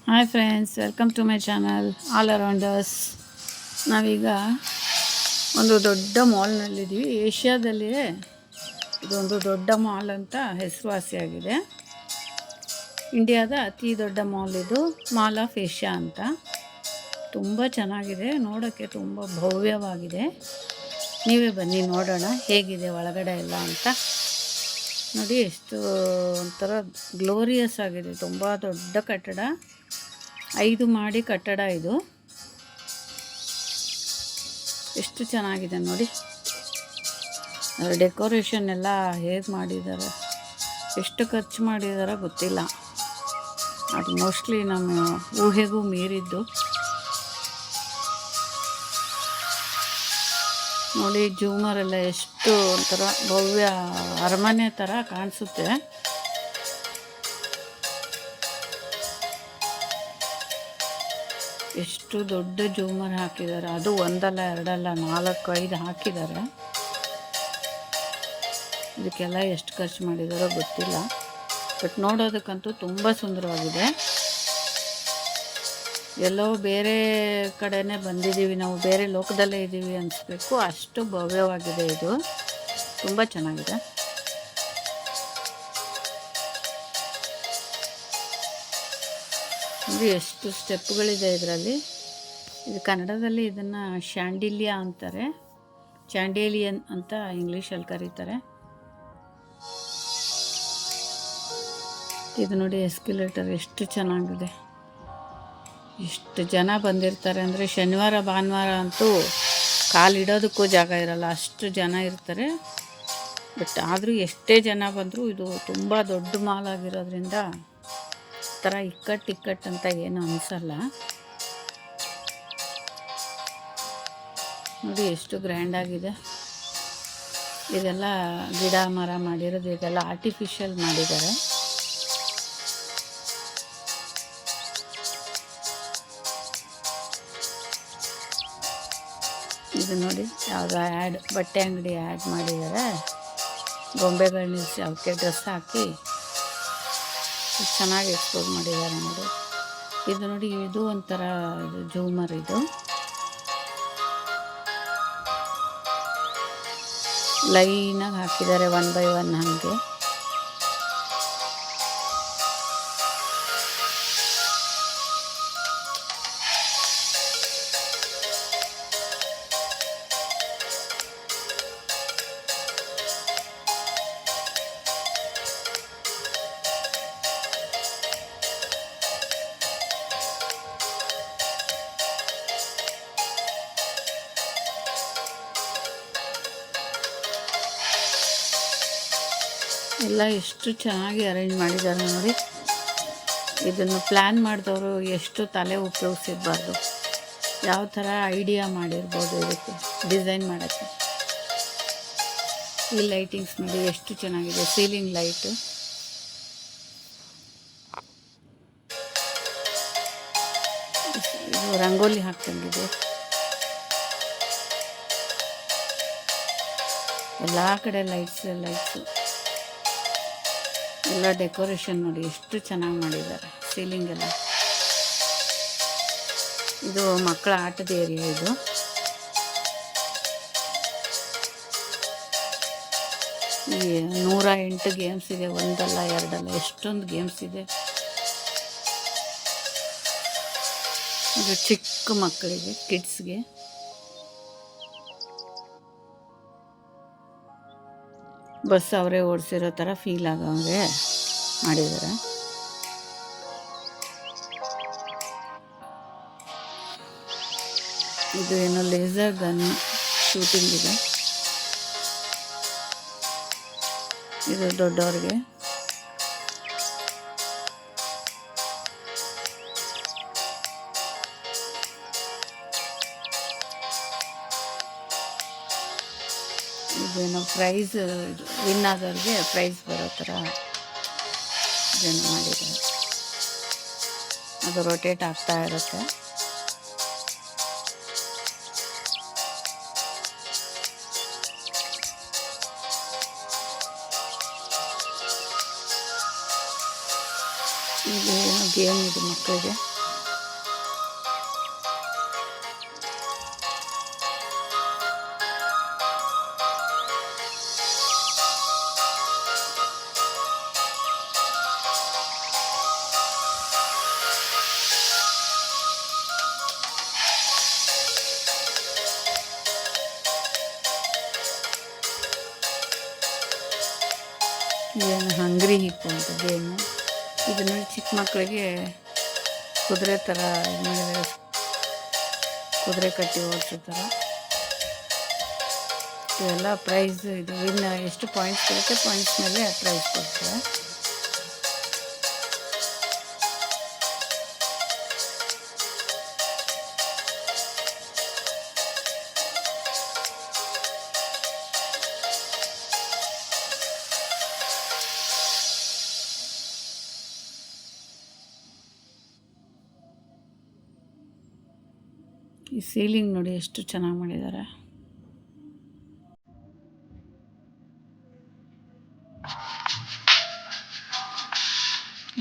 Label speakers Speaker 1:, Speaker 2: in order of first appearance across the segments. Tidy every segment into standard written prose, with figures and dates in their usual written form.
Speaker 1: Hi friends, welcome to my channel all rounders. ನಾವೀಗ ಒಂದು ದೊಡ್ಡ ಮಾಲ್ನಲ್ಲಿದ್ದೀವಿ. ಏಷ್ಯಾದಲ್ಲಿಯೇ ಇದೊಂದು ದೊಡ್ಡ ಮಾಲ್ ಅಂತ ಹೆಸರುವಾಸಿಯಾಗಿದೆ. ಇಂಡಿಯಾದ ಅತಿ ದೊಡ್ಡ ಮಾಲ್ ಇದು, ಮಾಲ್ ಆಫ್ ಏಷ್ಯಾ ಅಂತ. ತುಂಬ ಚೆನ್ನಾಗಿದೆ, ನೋಡೋಕ್ಕೆ ತುಂಬ ಭವ್ಯವಾಗಿದೆ. ನೀವೇ ಬನ್ನಿ ನೋಡೋಣ ಹೇಗಿದೆ ಒಳಗಡೆ ಎಲ್ಲ ಅಂತ. ನೋಡಿ ಎಷ್ಟು ಒಂಥರ ಗ್ಲೋರಿಯಸ್ ಆಗಿದೆ. ತುಂಬ ದೊಡ್ಡ ಕಟ್ಟಡ, 5 ಮಾಡಿ ಕಟ್ಟಡ ಇದು. ಎಷ್ಟು ಚೆನ್ನಾಗಿದೆ ನೋಡಿ. ಡೆಕೋರೇಷನ್ ಎಲ್ಲ ಹೇಗೆ ಮಾಡಿದ್ದಾರೆ, ಎಷ್ಟು ಖರ್ಚು ಮಾಡಿದಾರೋ ಗೊತ್ತಿಲ್ಲ. ಅದು ಮೋಸ್ಟ್ಲಿ ನಮ್ಮ ಊಹೆಗೂ ಮೀರಿದ್ದು. ನೋಡಿ, ಜೂಮರೆಲ್ಲ ಎಷ್ಟು ಒಂಥರ ಭವ್ಯ ಅರಮನೆ ಥರ ಕಾಣಿಸುತ್ತೆ. ಎಷ್ಟು ದೊಡ್ಡ ಜೂಮರ್ ಹಾಕಿದ್ದಾರೆ. ಅದು ಒಂದಲ್ಲ ಎರಡಲ್ಲ 4-5 ಹಾಕಿದ್ದಾರೆ. ಇದಕ್ಕೆಲ್ಲ ಎಷ್ಟು ಖರ್ಚು ಮಾಡಿದಾರೋ ಗೊತ್ತಿಲ್ಲ. ಬಟ್ ನೋಡೋದಕ್ಕಂತೂ ತುಂಬ ಸುಂದರವಾಗಿದೆ. ಎಲ್ಲೋ ಬೇರೆ ಕಡೆನೇ ಬಂದಿದ್ದೀವಿ ನಾವು, ಬೇರೆ ಲೋಕದಲ್ಲೇ ಇದ್ದೀವಿ ಅನಿಸ್ಬೇಕು, ಅಷ್ಟು ಭವ್ಯವಾಗಿದೆ ಇದು. ತುಂಬ ಚೆನ್ನಾಗಿದೆ. ಇದು ಎಷ್ಟು ಸ್ಟೆಪ್ಗಳಿದೆ ಇದರಲ್ಲಿ. ಇದು ಕನ್ನಡದಲ್ಲಿ ಇದನ್ನು ಶ್ಯಾಂಡಿಲಿಯಾ ಅಂತಾರೆ, ಚಾಂಡೇಲಿಯನ್ ಅಂತ ಇಂಗ್ಲೀಷಲ್ಲಿ ಕರೀತಾರೆ. ಇದು ನೋಡಿ, ಎಸ್ಕಲೇಟರ್ ಎಷ್ಟು ಚೆನ್ನಾಗಿದೆ. ಎಷ್ಟು ಜನ ಬಂದಿರ್ತಾರೆ ಅಂದರೆ, ಶನಿವಾರ ಭಾನುವಾರ ಅಂತೂ ಕಾಲಿಡೋದಕ್ಕೂ ಜಾಗ ಇರಲ್ಲ, ಅಷ್ಟು ಜನ ಇರ್ತಾರೆ. ಬಟ್ ಆದರೂ ಎಷ್ಟೇ ಜನ ಬಂದರೂ ಇದು ತುಂಬ ದೊಡ್ಡ ಮಾಲ್ ಆಗಿರೋದ್ರಿಂದ ಥರ ಇಕ್ಕಟ್ಟು ಅಂತ ಏನು ಅನಿಸಲ್ಲ. ನೋಡಿ ಎಷ್ಟು ಗ್ರ್ಯಾಂಡಾಗಿದೆ. ಇದೆಲ್ಲ ಗಿಡ ಮರ ಮಾಡಿರೋದು, ಇದೆಲ್ಲ ಆರ್ಟಿಫಿಷಿಯಲ್ ಮಾಡಿದ್ದಾರೆ. ಇದು ನೋಡಿ, ಯಾವುದೋ ಆ್ಯಡ್, ಬಟ್ಟೆ ಅಂಗಡಿ ಆ್ಯಡ್ ಮಾಡಿದ್ದಾರೆ. ಗೊಂಬೆಗಳು ನಿಲ್ಲಿಸಿ ಅವಕ್ಕೆ ಡ್ರೆಸ್ ಹಾಕಿ ಚೆನ್ನಾಗಿ ಎಕ್ಸ್ಪೋಸ್ ಮಾಡಿದ್ದಾರೆ ನೋಡಿ. ಇದು ನೋಡಿ, ಇದು ಒಂಥರ ಜೂಮರ್. ಇದು ಲೈನಾಗಿ ಹಾಕಿದ್ದಾರೆ 1 by 1 ಹಾಗೆ. ಎಲ್ಲ ಎಷ್ಟು ಚೆನ್ನಾಗಿ ಅರೇಂಜ್ ಮಾಡಿದ್ದಾರೆ ನೋಡಿ. ಇದನ್ನು ಪ್ಲ್ಯಾನ್ ಮಾಡಿದವರು ಎಷ್ಟು ತಲೆ ಉಪಯೋಗಿಸಿರಬಾರ್ದು, ಯಾವ ಥರ ಐಡಿಯಾ ಮಾಡಿರ್ಬೋದು ಇದಕ್ಕೆ ಡಿಸೈನ್ ಮಾಡೋಕ್ಕೆ. ಈ ಲೈಟಿಂಗ್ಸ್ ನೋಡಿ ಎಷ್ಟು ಚೆನ್ನಾಗಿದೆ, ಸೀಲಿಂಗ್ ಲೈಟು. ಇದು ರಂಗೋಲಿ ಹಾಕ್ಕೊಂಡಿದೆ. ಎಲ್ಲ ಕಡೆ ಲೈಟ್ಸು ಎಲ್ಲ ಡೆಕೋರೇಷನ್ ನೋಡಿ ಎಷ್ಟು ಚೆನ್ನಾಗಿ ಮಾಡಿದ್ದಾರೆ. ಸೀಲಿಂಗ್ ಎಲ್ಲ. ಇದು ಮಕ್ಕಳ ಆಟದ ಏರಿಯಾ. ಇದು ಈ 108 ಗೇಮ್ಸ್ ಇದೆ, ಒಂದಲ್ಲ ಎರಡಲ್ಲ, ಎಷ್ಟೊಂದು ಗೇಮ್ಸ್ ಇದೆ. ಇದು ಚಿಕ್ಕ ಮಕ್ಕಳಿಗೆ, ಕಿಡ್ಸ್ಗೆ. ಬಸ್ ಅವರೇ ಓಡಿಸಿರೋ ಥರ ಫೀಲ್ ಆಗೋಂಗೆ ಮಾಡಿದ್ದಾರೆ. ಇದು ಏನೋ ಲೇಸರ್ ಗನ್ ಶೂಟಿಂಗ್ ಇದೆ. ಇದು ದೊಡ್ಡವ್ರಿಗೆ. ಇದೇನೋ ಪ್ರೈಸ್, ವಿನ್ ಆದವ್ರಿಗೆ ಪ್ರೈಸ್ ಬರೋ ಥರ ಇದನ್ನು ಮಾಡಿದ್ದಾರೆ. ಅದು ರೊಟೇಟ್ ಆಗ್ತಾ ಇರುತ್ತೆ. ಇದು ಏನೋ ಗೇಮ್ ಇದು ಮಕ್ಕಳಿಗೆ. ಕುರಿ ಹಿಪ್ಪು ಅಂತ ಗೇಮು. ಇದನ್ನು ಚಿಕ್ಕ ಮಕ್ಕಳಿಗೆ ಕುದುರೆ ಥರ ಇದು ಮಾಡಿದರೆ, ಕುದುರೆ ಕಟ್ಟಿ ಓಡಿಸೋ ಥರ. ಇವೆಲ್ಲ ಪ್ರೈಸ್, ಇದು ಇನ್ನು ಎಷ್ಟು ಪಾಯಿಂಟ್ಸ್ ಬರುತ್ತೆ, ಪಾಯಿಂಟ್ಸ್ ಮೇಲೆ ಪ್ರೈಸ್ ಕೊಡ್ತಾರೆ. ಈ ಸೀಲಿಂಗ್ ನೋಡಿ ಎಷ್ಟು ಚೆನ್ನಾಗಿ ಮಾಡಿದ್ದಾರೆ.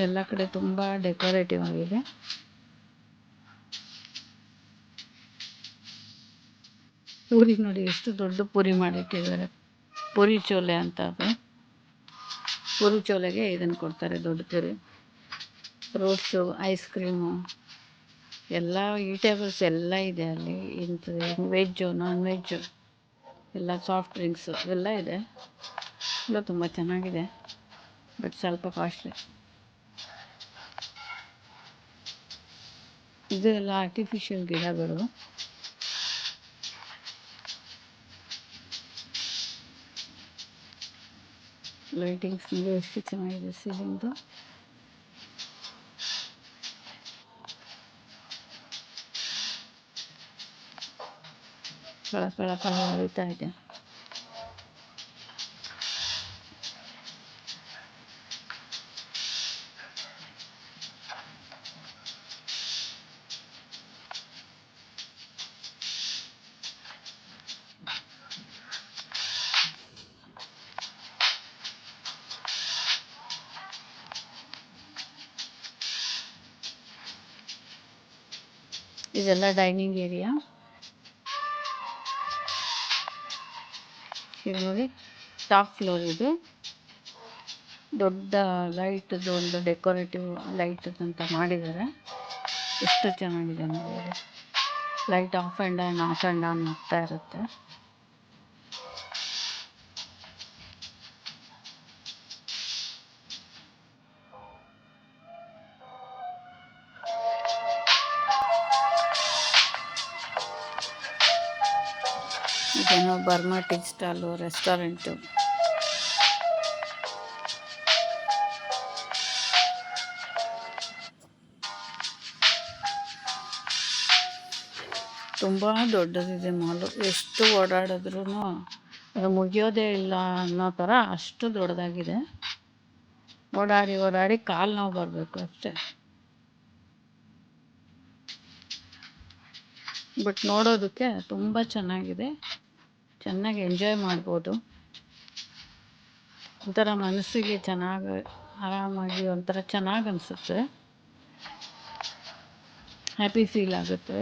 Speaker 1: ಎಲ್ಲ ಕಡೆ ತುಂಬ ಡೆಕೋರೇಟಿವ್ ಆಗಿದೆ. ಪೂರಿ ನೋಡಿ ಎಷ್ಟು ದೊಡ್ಡ ಪೂರಿ ಮಾಡಿಟ್ಟಿದ್ದಾರೆ. ಪೂರಿ ಚೋಲೆ ಅಂತ ಅದು. ಪೂರಿ ಚೋಲೆಗೆ ಇದನ್ನು ಕೊಡ್ತಾರೆ, ದೊಡ್ಡ ಪೂರಿ. ಫ್ರೂಟ್ಸು, ಐಸ್ ಕ್ರೀಮು, ಎಲ್ಲ ಈಟೇಬಲ್ಸ್ ಎಲ್ಲ ಇದೆ ಅಲ್ಲಿ. ಇಂಥದ್ದು ವೆಜ್ಜು, ನಾನ್ ವೆಜ್ಜು, ಎಲ್ಲ ಸಾಫ್ಟ್ ಡ್ರಿಂಕ್ಸು ಎಲ್ಲ ಇದೆ. ಎಲ್ಲ ತುಂಬ ಚೆನ್ನಾಗಿದೆ, ಬಟ್ ಸ್ವಲ್ಪ ಕಾಸ್ಟ್ಲಿ. ಇದು ಎಲ್ಲ ಆರ್ಟಿಫಿಷಿಯಲ್ ಗಿಡಗಳು. ಲೈಟಿಂಗ್ಸ್ ಎಷ್ಟು ಚೆನ್ನಾಗಿದೆ ಸೀಲಿಂಗ್ದು. ಕಳ ಹೊಳಿತಾ ಇದೆ. ಇದೆಲ್ಲ ಡೈನಿಂಗ್ ಏರಿಯಾ. ಇದು ನೋಡಿ ಟಾಪ್ ಫ್ಲೋರ್. ಇದು ದೊಡ್ಡ ಲೈಟ್, ಒಂದು ಡೆಕೋರೇಟಿವ್ ಲೈಟ್ ಅಂತ ಮಾಡಿದ್ದಾರೆ. ಎಷ್ಟು ಚೆನ್ನಾಗಿದೆ ನೋಡಿ. ಲೈಟ್ ಆಫ್ ಆ್ಯಂಡ್ ಆನ್ ಆಗ್ತಾ ಇರುತ್ತೆ. ಇದೇನೋ ಬರ್ಮಾ ಟೀ ಸ್ಟಾಲು, ರೆಸ್ಟೋರೆಂಟು. ತುಂಬ ದೊಡ್ಡದಿದೆ ಮಾಲು. ಎಷ್ಟು ಓಡಾಡಿದ್ರೂ ಅದು ಮುಗಿಯೋದೇ ಇಲ್ಲ ಅನ್ನೋ ಥರ ಅಷ್ಟು ದೊಡ್ಡದಾಗಿದೆ. ಓಡಾಡಿ ಕಾಲು ನೋವು ಬರಬೇಕು ಅಷ್ಟೇ. ಬಟ್ ನೋಡೋದಕ್ಕೆ ತುಂಬ ಚೆನ್ನಾಗಿದೆ. ಚೆನ್ನಾಗಿ ಎಂಜಾಯ್ ಮಾಡ್ಬೋದು. ಒಂಥರ ಮನಸ್ಸಿಗೆ ಚೆನ್ನಾಗಿ, ಆರಾಮಾಗಿ ಒಂಥರ ಚೆನ್ನಾಗಿ ಅನಿಸುತ್ತೆ. ಹ್ಯಾಪಿ ಫೀಲ್ ಆಗುತ್ತೆ.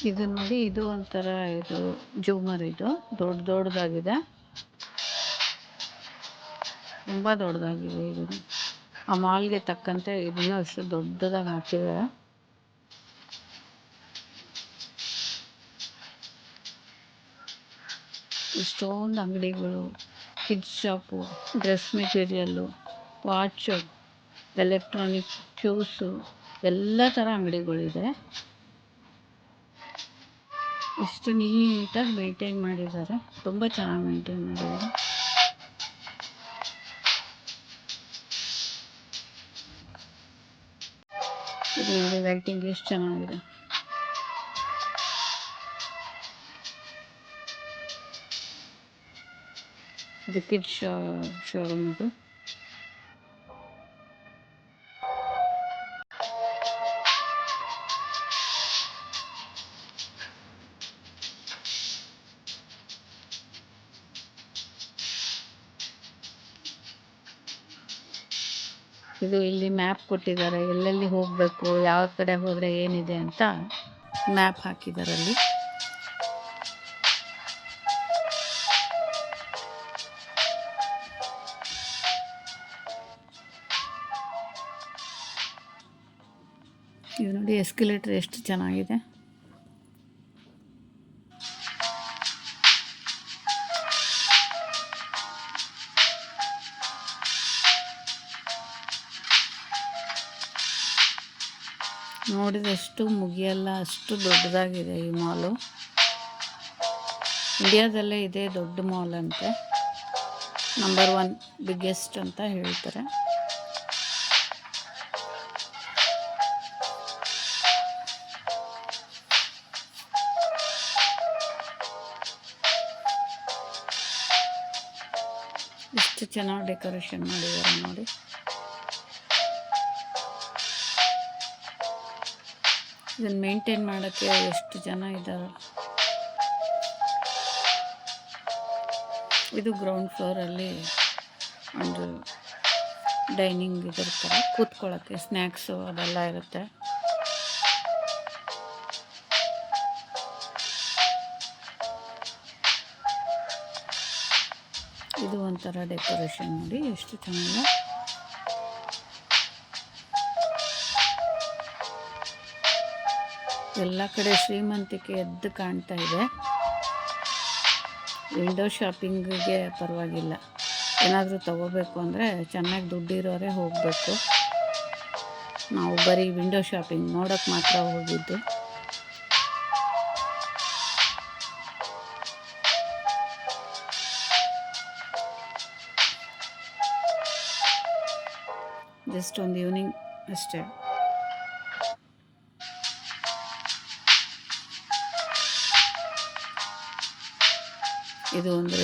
Speaker 1: ಇದು ನೋಡಿ, ಇದು ಒಂಥರ ಇದು ಜೂಮರ್. ಇದು ದೊಡ್ಡದಾಗಿದೆ, ತುಂಬ ದೊಡ್ಡದಾಗಿದೆ. ಇದು ಆ ಮಾಲ್ಗೆ ತಕ್ಕಂತೆ ಇದನ್ನು ಅಷ್ಟು ದೊಡ್ಡದಾಗಿ ಹಾಕಿದ್ದಾರೆ. ಇಷ್ಟೊಂದು ಅಂಗಡಿಗಳು, kids shop, dress material, watch, electronic, shoes, ಎಲ್ಲ ಥರ ಅಂಗಡಿಗಳಿದೆ. ಎಷ್ಟು ನೀಟಾಗಿ ಮೇಂಟೈನ್ ಮಾಡಿದ್ದಾರೆ. ತುಂಬ ಚೆನ್ನಾಗಿ ಮೇಂಟೈನ್ ಮಾಡಿದ್ದಾರೆ. ಇದು ಲೈಟಿಂಗ್ ಎಷ್ಟು ಚೆನ್ನಾಗಿದೆ. ಇದು ಕಿಡ್ಸ್ ಶೋರೂಮ್. ಇದು ಇದು ಇಲ್ಲಿ ಮ್ಯಾಪ್ ಕೊಟ್ಟಿದ್ದಾರೆ, ಎಲ್ಲೆಲ್ಲಿ ಹೋಗಬೇಕು, ಯಾವ ಕಡೆ ಹೋದರೆ ಏನಿದೆ ಅಂತ ಮ್ಯಾಪ್ ಹಾಕಿದ್ದಾರೆ ಅಲ್ಲಿ. ಇದು ನೋಡಿ ಎಸ್ಕಲೇಟರ್ ಎಷ್ಟು ಚೆನ್ನಾಗಿದೆ. ನೋಡಿದಷ್ಟು ಮುಗಿಯಲ್ಲ, ಅಷ್ಟು ದೊಡ್ಡದಾಗಿದೆ ಈ ಮಾಲು. ಇಂಡಿಯಾದಲ್ಲೇ ಇದೆ ದೊಡ್ಡ ಮಾಲ್ ಅಂತೆ, ನಂಬರ್ 1 ಬಿಗ್ಗೆಸ್ಟ್ ಅಂತ ಹೇಳ್ತಾರೆ. ಎಷ್ಟು ಚೆನ್ನಾಗಿ ಡೆಕೋರೇಷನ್ ಮಾಡಿದ್ದಾರೆ ನೋಡಿ. ಇದನ್ನು ಮೇಂಟೈನ್ ಮಾಡೋಕ್ಕೆ ಎಷ್ಟು ಜನ ಇದ್ದಾರೆ. ಇದು ಗ್ರೌಂಡ್ ಫ್ಲೋರಲ್ಲಿ ಒಂದು ಡೈನಿಂಗ್ ಇದಿರ್ತಾರೆ, ಕೂತ್ಕೊಳ್ಳೋಕ್ಕೆ ಸ್ನ್ಯಾಕ್ಸು ಅದೆಲ್ಲ ಇರುತ್ತೆ. ಇದು ಒಂಥರ ಡೆಕೋರೇಷನ್ ನೋಡಿ ಎಷ್ಟು ಚೆನ್ನಾಗಿದೆ. ಎಲ್ಲ ಕಡೆ ಶ್ರೀಮಂತಿಕೆ ಎದ್ದು ಕಾಣ್ತಾ ಇದೆ. ವಿಂಡೋ ಶಾಪಿಂಗಿಗೆ ಪರವಾಗಿಲ್ಲ, ಏನಾದರೂ ತಗೋಬೇಕು ಅಂದರೆ ಚೆನ್ನಾಗಿ ದುಡ್ಡಿರೋರೇ ಹೋಗಬೇಕು. ನಾವು ಬರೀ ವಿಂಡೋ ಶಾಪಿಂಗ್ ನೋಡೋಕ್ಕೆ ಮಾತ್ರ ಹೋಗಿದ್ದು. ಜಸ್ಟ್ ಒಂದು ಈವ್ನಿಂಗ್ ಅಷ್ಟೇ. ಇದು ಒಂದು